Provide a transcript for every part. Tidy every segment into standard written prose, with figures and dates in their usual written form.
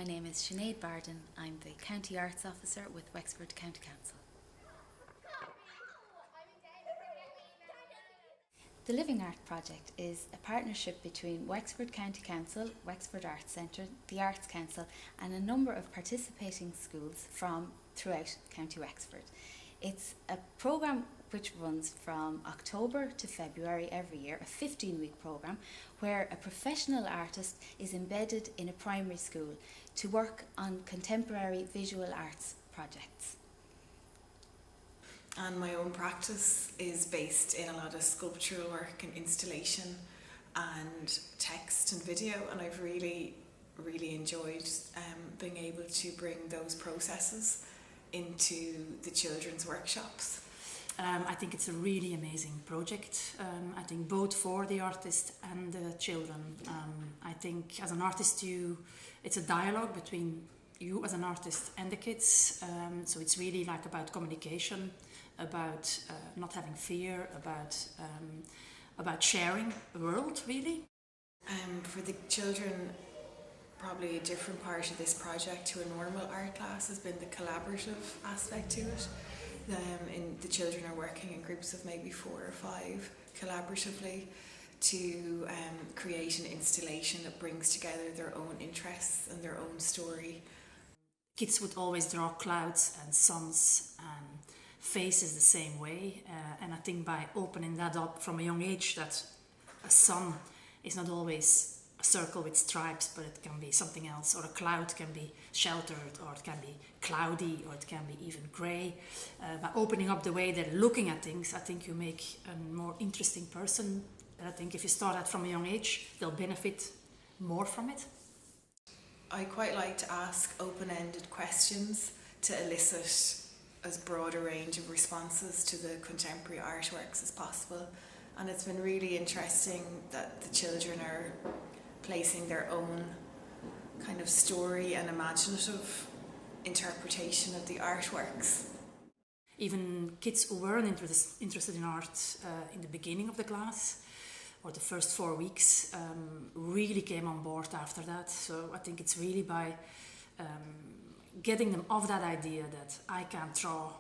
My name is Sinead Barden. I'm the County Arts Officer with Wexford County Council. The Living Art Project is a partnership between Wexford County Council, Wexford Arts Centre, the Arts Council and a number of participating schools from throughout County Wexford. It's a programme which runs from October to February every year, a 15-week programme where a professional artist is embedded in a primary school to work on contemporary visual arts projects. And my own practice is based in a lot of sculptural work and installation and text and video, and I've really enjoyed being able to bring those processes into the children's workshops. I think it's a really amazing project. I think both for the artist and the children. I think as an artist it's a dialogue between you as an artist and the kids. So it's really like about communication, about not having fear, about sharing the world really. For the children, probably a different part of this project to a normal art class has been the collaborative aspect to it. The children are working in groups of maybe 4 or 5 collaboratively to create an installation that brings together their own interests and their own story. Kids would always draw clouds and suns and faces the same way, and I think by opening that up from a young age, that a sun is not always a circle with stripes, but it can be something else, or a cloud can be sheltered, or it can be cloudy, or it can be even grey. By opening up the way they're looking at things, I think you make a more interesting person. And I think if you start that from a young age, they'll benefit more from it. I quite like to ask open-ended questions to elicit as broad a range of responses to the contemporary artworks as possible, and it's been really interesting that the children are placing their own kind of story and imaginative interpretation of the artworks. Even kids who weren't interested in art in the beginning of the class or the first 4 weeks really came on board after that. So I think it's really by getting them off that idea that I can't draw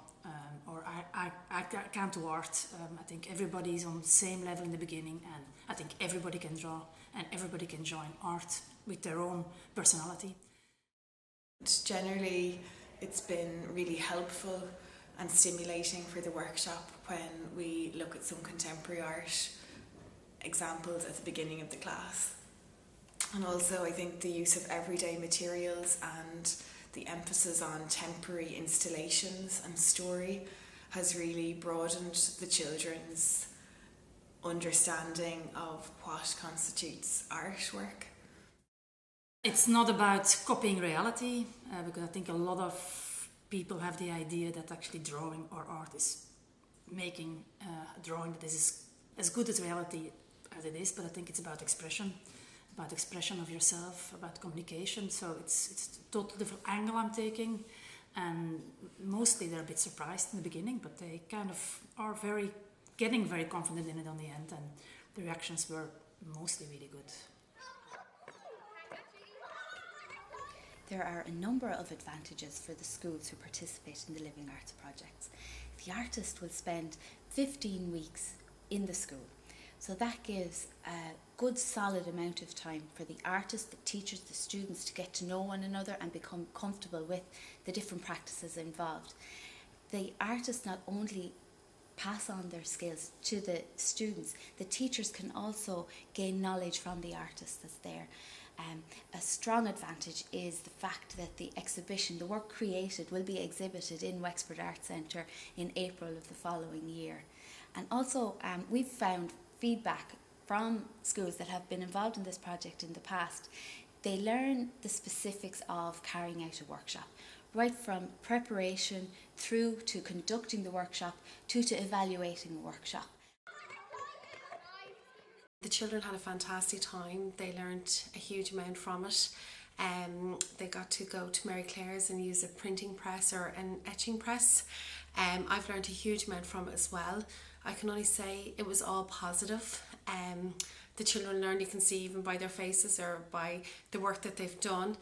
or I can't do art. I think everybody's on the same level in the beginning, and I think everybody can draw and everybody can join art with their own personality. Generally, it's been really helpful and stimulating for the workshop when we look at some contemporary art examples at the beginning of the class. And also I think the use of everyday materials and the emphasis on temporary installations and story has really broadened the children's understanding of what constitutes artwork. It's not about copying reality, because I think a lot of people have the idea that actually drawing or art is making a drawing that is as good as reality as it is, but I think it's about expression of yourself, about communication. So it's a totally different angle I'm taking, and mostly they're a bit surprised in the beginning, but they kind of are getting very confident in it on the end, and the reactions were mostly really good. There are a number of advantages for the schools who participate in the Living Arts projects. The artist will spend 15 weeks in the school, so that gives a good solid amount of time for the artist, the teachers, the students to get to know one another and become comfortable with the different practices involved. The artist not only pass on their skills to the students, the teachers can also gain knowledge from the artist that's there. A strong advantage is the fact that the exhibition, the work created, will be exhibited in Wexford Arts Centre in April of the following year. And also we've found feedback from schools that have been involved in this project in the past. They learn the specifics of carrying out a workshop, right from preparation through to conducting the workshop to evaluating a workshop. The children had a fantastic time. They learned a huge amount from it. They got to go to Mary Claire's and use a printing press or an etching press. I've learned a huge amount from it as well. I can only say it was all positive. The children learned, you can see even by their faces or by the work that they've done,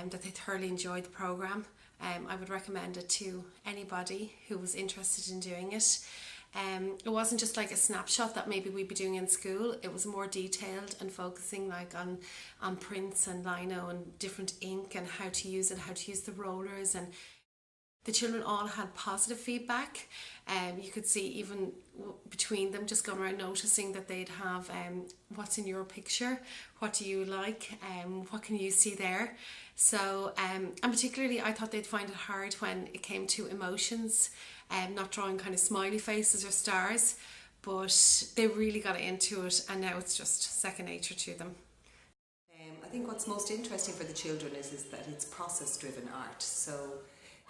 that they thoroughly enjoyed the programme. I would recommend it to anybody who was interested in doing it. It wasn't just like a snapshot that maybe we'd be doing in school. It was more detailed and focusing like on prints and lino and different ink and how to use it, how to use the rollers, and the children all had positive feedback. You could see even between them just going around noticing that they'd have what's in your picture, what do you like, what can you see there. So and particularly I thought they'd find it hard when it came to emotions, not drawing kind of smiley faces or stars, but they really got into it, and now it's just second nature to them. I think what's most interesting for the children is that it's process-driven art. So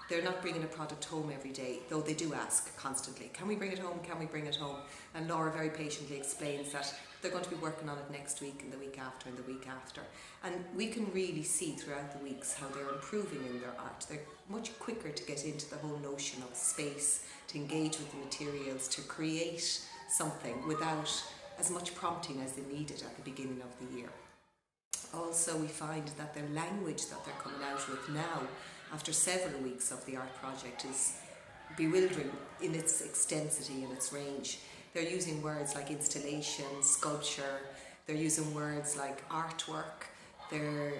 they're not bringing a product home every day, though they do ask constantly, can we bring it home, can we bring it home? And Laura very patiently explains that they're going to be working on it next week and the week after and the week after. And we can really see throughout the weeks how they're improving in their art. They're much quicker to get into the whole notion of space, to engage with the materials, to create something without as much prompting as they needed at the beginning of the year. Also, we find that their language that they're coming out with now, after several weeks of the art project, is bewildering in its extensity and its range. They're using words like installation, sculpture, they're using words like artwork, they're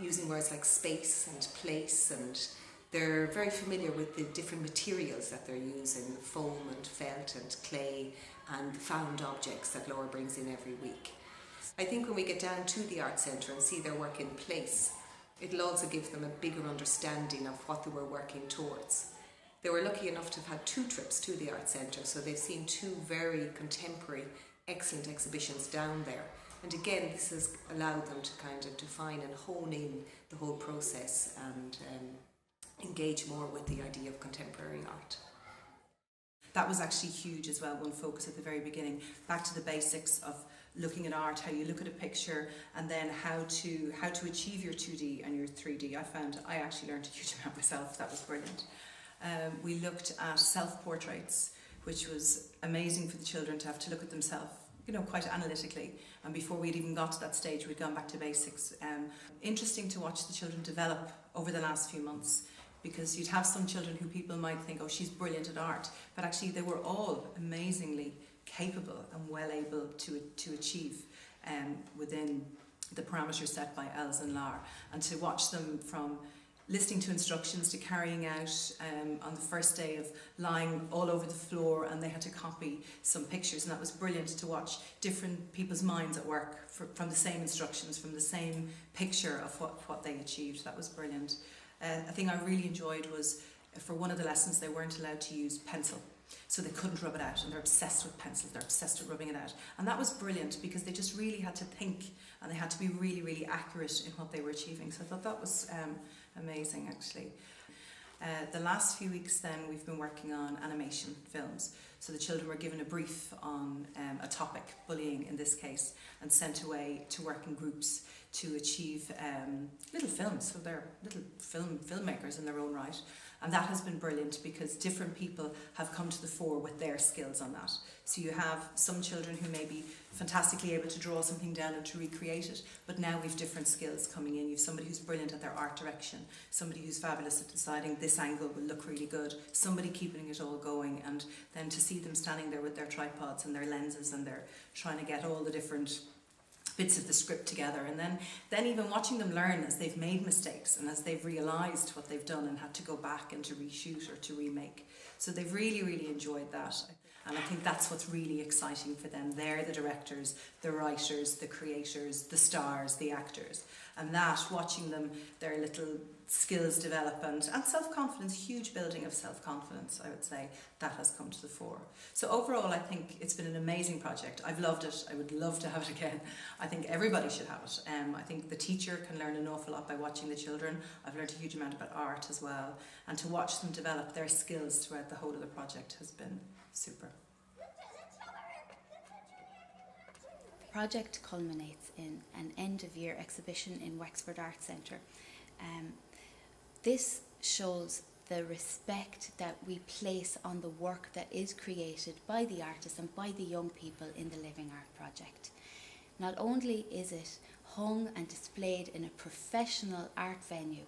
using words like space and place, and they're very familiar with the different materials that they're using, foam and felt and clay and found objects that Laura brings in every week. I think when we get down to the art centre and see their work in place, it'll also give them a bigger understanding of what they were working towards. They were lucky enough to have had 2 trips to the art centre, so they've seen 2 very contemporary, excellent exhibitions down there. And again, this has allowed them to kind of define and hone in the whole process and engage more with the idea of contemporary art. That was actually huge as well, one focus at the very beginning, back to the basics of looking at art, how you look at a picture, and then how to achieve your 2D and your 3D. I actually learned a huge amount myself. That was brilliant. We looked at self-portraits, which was amazing for the children to have to look at themselves, quite analytically. And before we'd even got to that stage, we'd gone back to basics. Interesting to watch the children develop over the last few months, because you'd have some children who people might think, oh, she's brilliant at art, but actually they were all amazingly capable and well able to achieve within the parameters set by Els and Lar. And to watch them from listening to instructions to carrying out on the first day of lying all over the floor, and they had to copy some pictures, and that was brilliant to watch different people's minds at work from the same instructions, from the same picture of what they achieved. That was brilliant. A thing I really enjoyed was, for one of the lessons, they weren't allowed to use pencil, so they couldn't rub it out, and they're obsessed with pencils, they're obsessed with rubbing it out. And that was brilliant, because they just really had to think, and they had to be really, really accurate in what they were achieving. So I thought that was amazing, actually. The last few weeks then, we've been working on animation films. So the children were given a brief on a topic, bullying in this case, and sent away to work in groups to achieve little films. So they're little filmmakers in their own right. And that has been brilliant, because different people have come to the fore with their skills on that. So you have some children who may be fantastically able to draw something down and to recreate it, but now we've different skills coming in. You've somebody who's brilliant at their art direction, somebody who's fabulous at deciding this angle will look really good, somebody keeping it all going, and then to see them standing there with their tripods and their lenses, and they're trying to get all the different bits of the script together, and then even watching them learn as they've made mistakes and as they've realised what they've done and had to go back and to reshoot or to remake. So they've really, really enjoyed that. And I think that's what's really exciting for them. They're the directors, the writers, the creators, the stars, the actors. And that, watching them, their little skills develop and self-confidence, huge building of self-confidence, I would say, that has come to the fore. So overall, I think it's been an amazing project. I've loved it. I would love to have it again. I think everybody should have it. I think the teacher can learn an awful lot by watching the children. I've learned a huge amount about art as well. And to watch them develop their skills throughout the whole of the project has been super. The project culminates in an end-of-year exhibition in Wexford Arts Centre. This shows the respect that we place on the work that is created by the artists and by the young people in the Living Art Project. Not only is it hung and displayed in a professional art venue,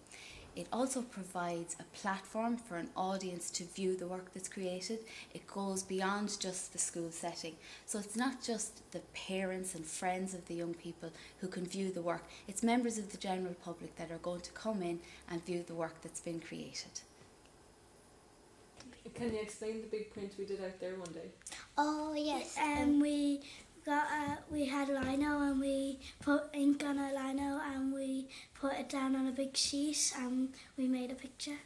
it also provides a platform for an audience to view the work that's created. It goes beyond just the school setting. So it's not just the parents and friends of the young people who can view the work. It's members of the general public that are going to come in and view the work that's been created. Can you explain the big print we did out there one day? Oh yes, we had lino and we put ink on a lino and we put it down on a big sheet and we made a picture.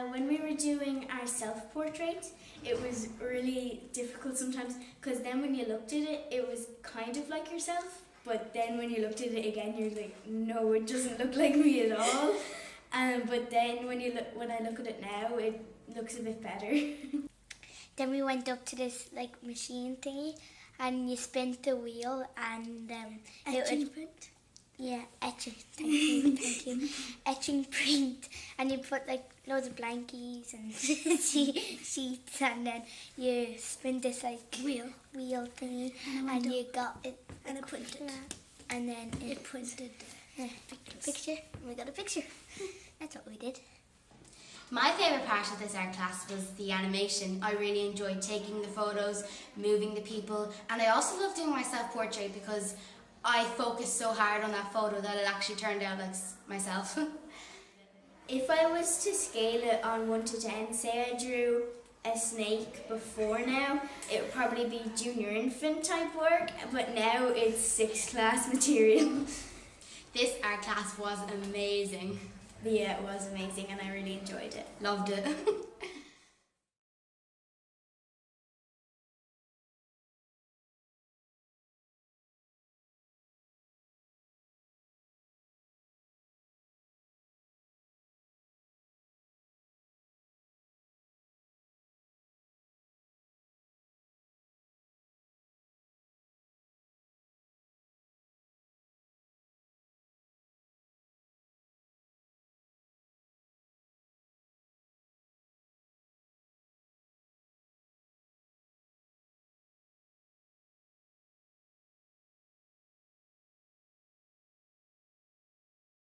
When we were doing our self-portrait, it was really difficult sometimes because then when you looked at it, it was kind of like yourself, but then when you looked at it again, you're like, no, it doesn't look like me at all. But then when I look at it now, it looks a bit better. Then we went up to this like machine thingy and you spin the wheel and Etching print? Yeah, etching. Thank you. Etching print, and you put like loads of blankies and sheets, and then you spin this like wheel thingy, and you got it, And it printed. and then It printed picture. We got a picture. That's what we did. My favourite part of this art class was the animation. I really enjoyed taking the photos, moving the people, and I also loved doing my self-portrait because I focused so hard on that photo that it actually turned out like myself. If I was to scale it on 1 to 10, say I drew a snake before now, it would probably be junior infant type work, but now it's 6th class material. This art class was amazing. Yeah, it was amazing and I really enjoyed it. Loved it.